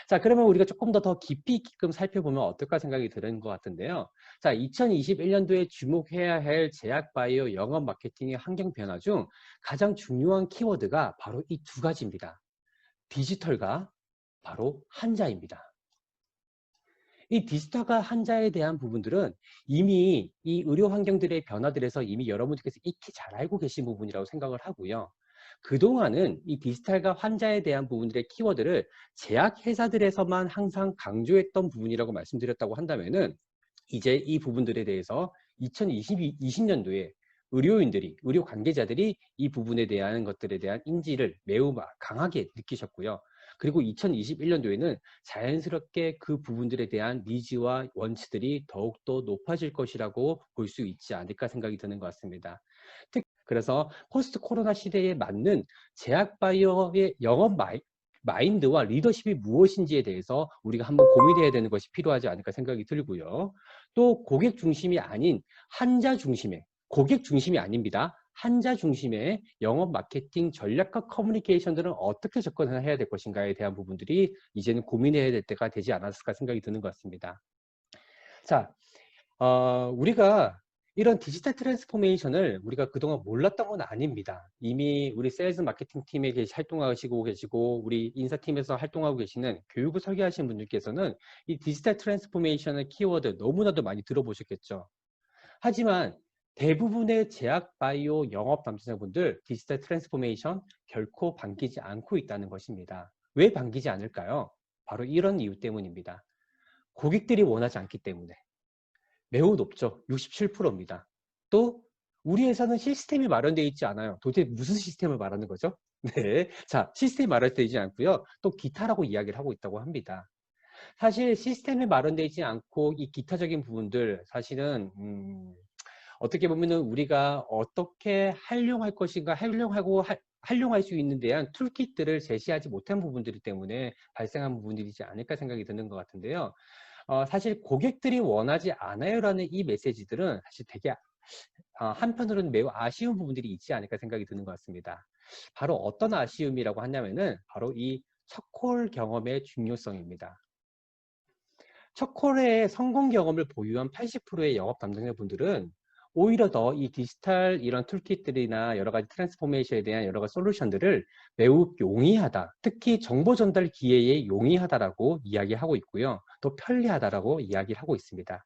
자, 그러면 우리가 조금 더 깊이 있게끔 살펴보면 어떨까 생각이 드는 것 같은데요. 자, 2021년도에 주목해야 할 제약 바이오 영업 마케팅의 환경 변화 중 가장 중요한 키워드가 바로 이 두 가지입니다. 디지털과 바로 한자입니다. 이 디지털과 한자에 대한 부분들은 이미 이 의료 환경들의 변화들에서 이미 여러분들께서 익히 잘 알고 계신 부분이라고 생각을 하고요. 그동안은 이 디지털과 환자에 대한 부분들의 키워드를 제약회사들에서만 항상 강조했던 부분이라고 말씀드렸다고 한다면은 이제 이 부분들에 대해서 2020년도에 의료인들이, 의료 관계자들이 이 부분에 대한 것들에 대한 인지를 매우 강하게 느끼셨고요. 그리고 2021년도에는 자연스럽게 그 부분들에 대한 니즈와 원치들이 더욱더 높아질 것이라고 볼 수 있지 않을까 생각이 드는 것 같습니다. 그래서 포스트 코로나 시대에 맞는 제약바이오의 영업 마인드와 리더십이 무엇인지에 대해서 우리가 한번 고민해야 되는 것이 필요하지 않을까 생각이 들고요. 또 고객 중심이 아닌 환자 중심의, 고객 중심이 아닙니다. 환자 중심의 영업 마케팅 전략과 커뮤니케이션들은 어떻게 접근해야 될 것인가에 대한 부분들이 이제는 고민해야 될 때가 되지 않았을까 생각이 드는 것 같습니다. 자, 우리가 이런 디지털 트랜스포메이션을 우리가 그동안 몰랐던 건 아닙니다. 이미 우리 세일즈 마케팅 팀에 활동하시고 계시고 우리 인사팀에서 활동하고 계시는 교육을 설계하시는 분들께서는 이 디지털 트랜스포메이션의 키워드 너무나도 많이 들어보셨겠죠. 하지만 대부분의 제약 바이오 영업 담당자분들 디지털 트랜스포메이션 결코 반기지 않고 있다는 것입니다. 왜 반기지 않을까요? 바로 이런 이유 때문입니다. 고객들이 원하지 않기 때문에. 매우 높죠. 67%입니다. 또 우리 회사는 시스템이 마련되어 있지 않아요. 도대체 무슨 시스템을 말하는 거죠? 네, 자, 시스템이 마련되어 있지 않고요. 또 기타라고 이야기를 하고 있다고 합니다. 사실 시스템이 마련되어 있지 않고 이 기타적인 부분들 사실은 어떻게 보면은 우리가 어떻게 활용할 것인가 활용할 수 있는 대한 툴kit들을 제시하지 못한 부분들 때문에 발생한 부분들이지 않을까 생각이 드는 것 같은데요. 사실 고객들이 원하지 않아요라는 이 메시지들은 사실 되게 한편으로는 매우 아쉬운 부분들이 있지 않을까 생각이 드는 것 같습니다. 바로 어떤 아쉬움이라고 하냐면은 바로 이 첫콜 경험의 중요성입니다. 첫콜의 성공 경험을 보유한 80%의 영업 담당자분들은 오히려 더 이 디지털 이런 툴kit들이나 여러 가지 트랜스포메이션에 대한 여러 가지 솔루션들을 매우 용이하다. 특히 정보 전달 기회에 용이하다라고 이야기하고 있고요. 또 편리하다라고 이야기를 하고 있습니다.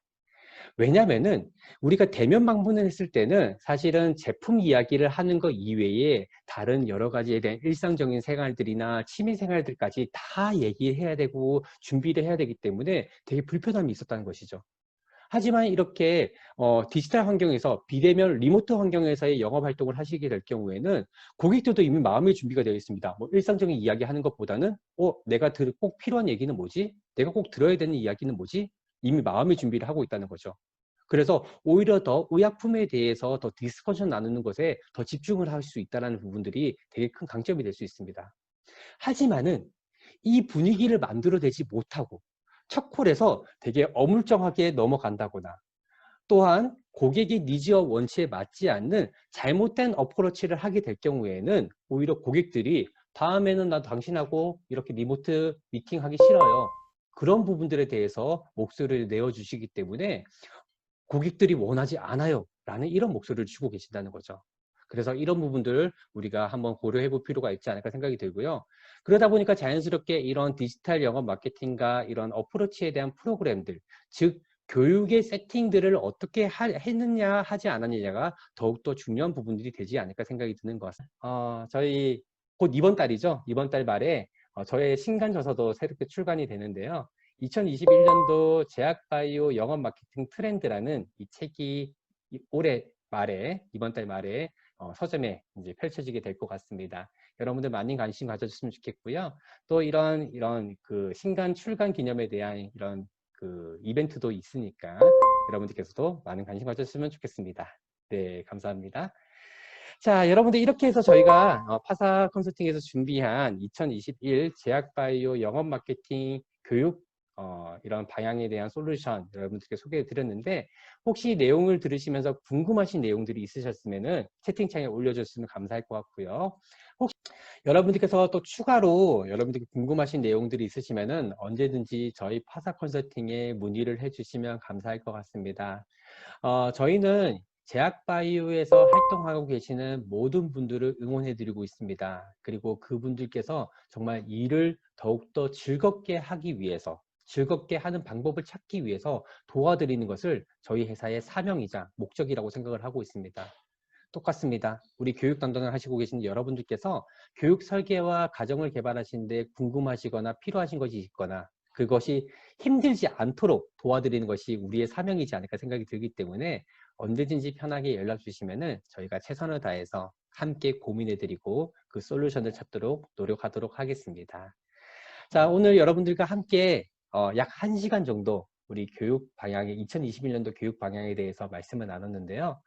왜냐면은 우리가 대면 방문을 했을 때는 사실은 제품 이야기를 하는 것 이외에 다른 여러 가지에 대한 일상적인 생활들이나 취미 생활들까지 다 얘기해야 되고 준비를 해야 되기 때문에 되게 불편함이 있었다는 것이죠. 하지만 이렇게 디지털 환경에서 비대면 리모트 환경에서의 영업 활동을 하시게 될 경우에는 고객들도 이미 마음의 준비가 되어 있습니다. 뭐 일상적인 이야기 하는 것보다는 내가 꼭 필요한 얘기는 뭐지? 내가 꼭 들어야 되는 이야기는 뭐지? 이미 마음의 준비를 하고 있다는 거죠. 그래서 오히려 더 의약품에 대해서 더 디스커션 나누는 것에 더 집중을 할 수 있다는 부분들이 되게 큰 강점이 될 수 있습니다. 하지만은 이 분위기를 만들어내지 못하고 첫 콜에서 되게 어물쩡하게 넘어간다거나 또한 고객의 니즈와 원치에 맞지 않는 잘못된 어프로치를 하게 될 경우에는 오히려 고객들이 다음에는 나 당신하고 이렇게 리모트 미팅하기 싫어요. 그런 부분들에 대해서 목소리를 내어주시기 때문에 고객들이 원하지 않아요 라는 이런 목소리를 주고 계신다는 거죠. 그래서 이런 부분들 우리가 한번 고려해 볼 필요가 있지 않을까 생각이 들고요. 그러다 보니까 자연스럽게 이런 디지털 영업 마케팅과 이런 어프로치에 대한 프로그램들, 즉 교육의 세팅들을 어떻게 했느냐 하지 않았느냐가 더욱더 중요한 부분들이 되지 않을까 생각이 드는 것 같습니다. 저희 곧 이번 달이죠. 이번 달 말에 저의 신간 저서도 새롭게 출간이 되는데요. 2021년도 제약바이오 영업 마케팅 트렌드라는 이 책이 올해 말에, 이번 달 말에 서점에 이제 펼쳐지게 될 것 같습니다. 여러분들 많은 관심 가져주시면 좋겠고요. 또 이런 그 신간 출간 기념에 대한 이런 그 이벤트도 있으니까 여러분들께서도 많은 관심 가져주시면 좋겠습니다. 네, 감사합니다. 자, 여러분들 이렇게 해서 저희가 파사 컨설팅에서 준비한 2021 제약바이오 영업 마케팅 교육 이런 방향에 대한 솔루션 여러분들께 소개해 드렸는데 혹시 내용을 들으시면서 궁금하신 내용들이 있으셨으면은 채팅창에 올려주시면 감사할 것 같고요. 혹시 여러분들께서 또 추가로 여러분들께 궁금하신 내용들이 있으시면은 언제든지 저희 파사 컨설팅에 문의를 해주시면 감사할 것 같습니다. 저희는 제약바이오에서 활동하고 계시는 모든 분들을 응원해드리고 있습니다. 그리고 그분들께서 정말 일을 더욱더 즐겁게 하기 위해서, 즐겁게 하는 방법을 찾기 위해서 도와드리는 것을 저희 회사의 사명이자 목적이라고 생각을 하고 있습니다. 똑같습니다. 우리 교육 담당을 하시고 계신 여러분들께서 교육 설계와 과정을 개발하시는데 궁금하시거나 필요하신 것이 있거나 그것이 힘들지 않도록 도와드리는 것이 우리의 사명이지 않을까 생각이 들기 때문에 언제든지 편하게 연락 주시면은 저희가 최선을 다해서 함께 고민해드리고 그 솔루션을 찾도록 노력하도록 하겠습니다. 자, 오늘 여러분들과 함께 약 1시간 정도 우리 교육 방향의 2021년도 교육 방향에 대해서 말씀을 나눴는데요.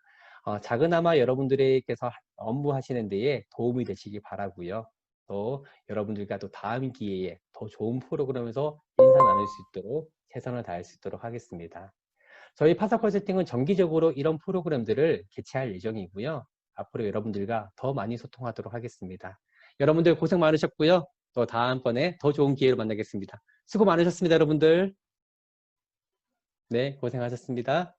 작은아마 여러분들께서 업무하시는 데에 도움이 되시기 바라고요. 또 여러분들과 또 다음 기회에 더 좋은 프로그램에서 인사 나눌 수 있도록 최선을 다할 수 있도록 하겠습니다. 저희 파사 컨설팅은 정기적으로 이런 프로그램들을 개최할 예정이고요. 앞으로 여러분들과 더 많이 소통하도록 하겠습니다. 여러분들 고생 많으셨고요. 또 다음번에 더 좋은 기회로 만나겠습니다. 수고 많으셨습니다, 여러분들. 네, 고생하셨습니다.